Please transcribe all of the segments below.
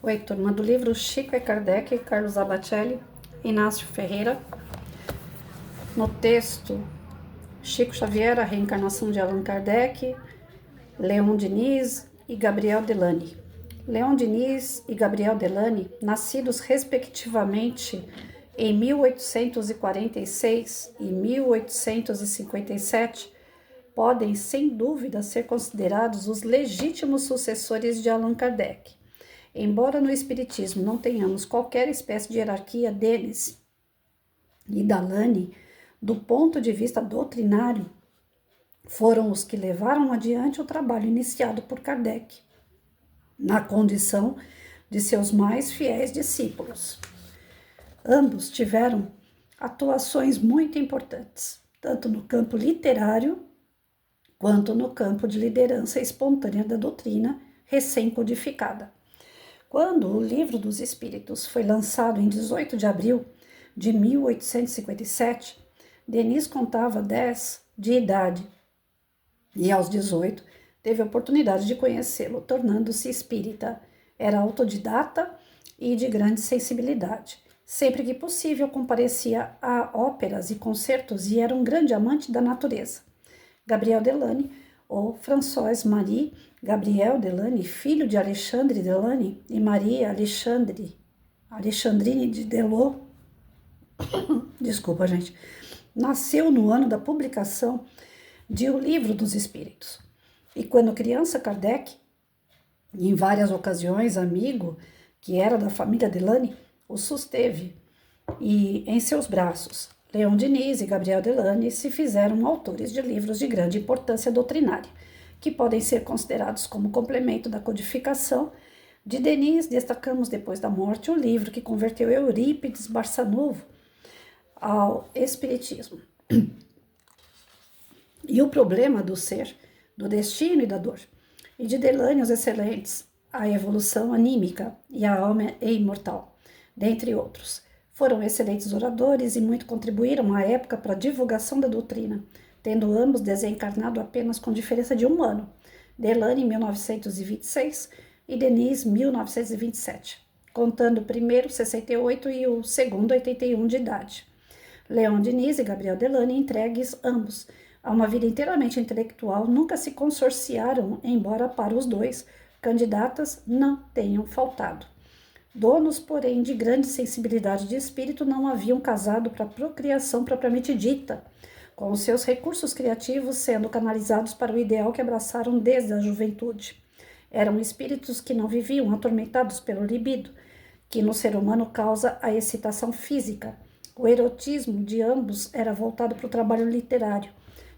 Oi, turma do livro Chico e Kardec, Carlos Abacelli, Inácio Ferreira. No texto, Chico Xavier, a reencarnação de Allan Kardec, Leon Denis e Gabriel Delany. Leon Denis e Gabriel Delany, nascidos respectivamente em 1846 e 1857, podem, sem dúvida, ser considerados os legítimos sucessores de Allan Kardec. Embora no Espiritismo não tenhamos qualquer espécie de hierarquia deles e Delany, do ponto de vista doutrinário, foram os que levaram adiante o trabalho iniciado por Kardec, na condição de seus mais fiéis discípulos. Ambos tiveram atuações muito importantes, tanto no campo literário quanto no campo de liderança espontânea da doutrina recém-codificada. Quando o Livro dos Espíritos foi lançado em 18 de abril de 1857, Denis contava 10 de idade e aos 18 teve a oportunidade de conhecê-lo, tornando-se espírita. Era autodidata e de grande sensibilidade. Sempre que possível comparecia a óperas e concertos e era um grande amante da natureza. Gabriel Delany, ou Françoise-Marie Gabriel Delany, filho de Alexandre Delany e Maria Alexandrine de Delot, desculpa, gente, nasceu no ano da publicação de O Livro dos Espíritos. E quando criança, Kardec, em várias ocasiões amigo, que era da família Delany, o susteve e em seus braços. Leon Denis e Gabriel Delany se fizeram autores de livros de grande importância doutrinária, que podem ser considerados como complemento da codificação. De Denis, destacamos depois da morte o livro que converteu Eurípides Barçanufo ao Espiritismo. E o problema do ser, do destino e da dor. E de Delany os excelentes, a evolução anímica e a alma é imortal, dentre outros. Foram excelentes oradores e muito contribuíram à época para a divulgação da doutrina, tendo ambos desencarnado apenas com diferença de um ano. Delany em 1926 e Denis em 1927, contando o primeiro 68 e o segundo 81 de idade. Leon Denis e Gabriel Delany, entregues ambos a uma vida inteiramente intelectual, nunca se consorciaram, embora para os dois candidatas não tenham faltado. Donos, porém, de grande sensibilidade de espírito, não haviam casado para a procriação propriamente dita, com os seus recursos criativos sendo canalizados para o ideal que abraçaram desde a juventude. Eram espíritos que não viviam atormentados pelo libido, que no ser humano causa a excitação física. O erotismo de ambos era voltado para o trabalho literário,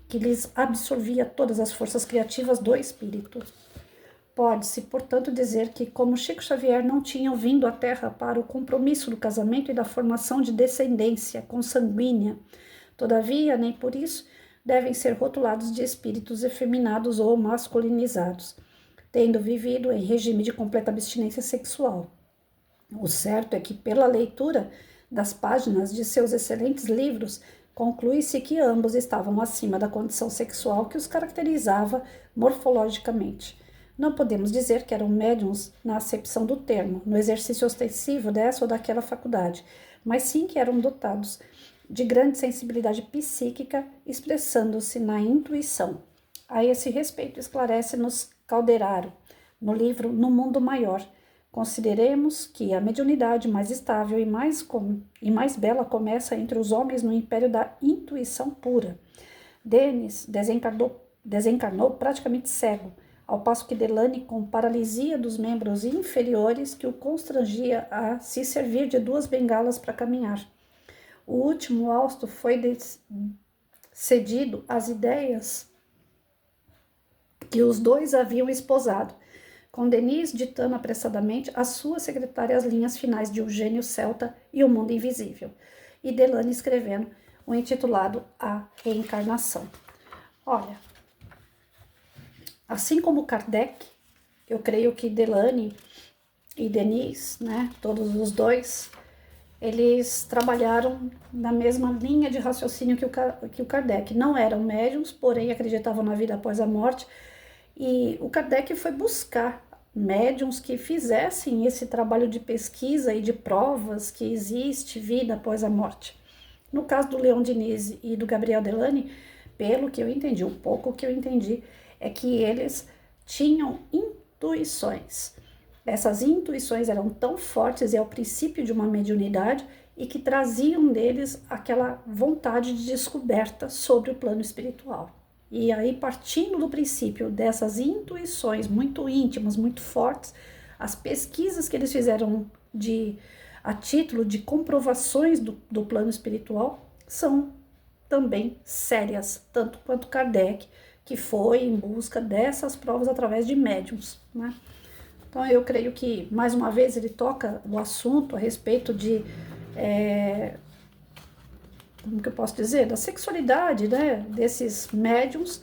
que lhes absorvia todas as forças criativas do espírito. Pode-se, portanto, dizer que, como Chico Xavier não tinham vindo à Terra para o compromisso do casamento e da formação de descendência consanguínea, todavia, nem por isso, devem ser rotulados de espíritos efeminados ou masculinizados, tendo vivido em regime de completa abstinência sexual. O certo é que, pela leitura das páginas de seus excelentes livros, conclui-se que ambos estavam acima da condição sexual que os caracterizava morfologicamente. Não podemos dizer que eram médiuns na acepção do termo, no exercício ostensivo dessa ou daquela faculdade, mas sim que eram dotados de grande sensibilidade psíquica, expressando-se na intuição. A esse respeito, esclarece-nos Calderaro, no livro No Mundo Maior. Consideremos que a mediunidade mais estável e mais bela começa entre os homens no império da intuição pura. Denis desencarnou praticamente cego, ao passo que Delany com paralisia dos membros inferiores que o constrangia a se servir de 2 bengalas para caminhar. O último hausto foi cedido às ideias que os dois haviam esposado, com Denis ditando apressadamente à sua secretária as linhas finais de O Gênio Celta e O Mundo Invisível, e Delany escrevendo o intitulado A Reencarnação. Olha, assim como Kardec, eu creio que Delany e Denis, né, todos os dois, eles trabalharam na mesma linha de raciocínio que o Kardec. Não eram médiuns, porém acreditavam na vida após a morte, e o Kardec foi buscar médiums que fizessem esse trabalho de pesquisa e de provas que existe vida após a morte. No caso do Leon Denis e do Gabriel Delany, pelo que eu entendi, o pouco que eu entendi, é que eles tinham intuições. Essas intuições eram tão fortes, é o princípio de uma mediunidade, e que traziam deles aquela vontade de descoberta sobre o plano espiritual. E aí, partindo do princípio dessas intuições muito íntimas, muito fortes, as pesquisas que eles fizeram a título de comprovações do plano espiritual são também sérias, tanto quanto Kardec, que foi em busca dessas provas através de médiums, né? Então eu creio que, mais uma vez, ele toca o assunto a respeito de como que eu posso dizer, da sexualidade, né, desses médiums.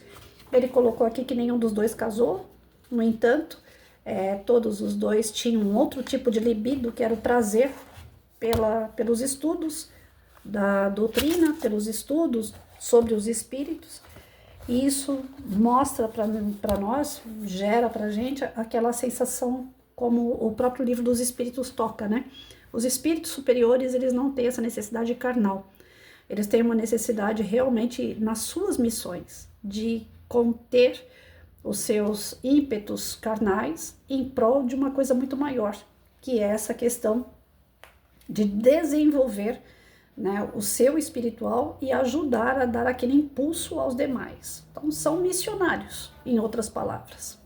Ele colocou aqui que nenhum dos dois casou, no entanto, todos os dois tinham um outro tipo de libido, que era o prazer pelos estudos da doutrina, pelos estudos sobre os espíritos, e isso mostra para nós, gera para a gente aquela sensação, como o próprio livro dos Espíritos toca, né? Os espíritos superiores, eles não têm essa necessidade carnal. Eles têm uma necessidade realmente nas suas missões de conter os seus ímpetos carnais em prol de uma coisa muito maior, que é essa questão de desenvolver, né, o seu espiritual e ajudar a dar aquele impulso aos demais. Então, são missionários, em outras palavras.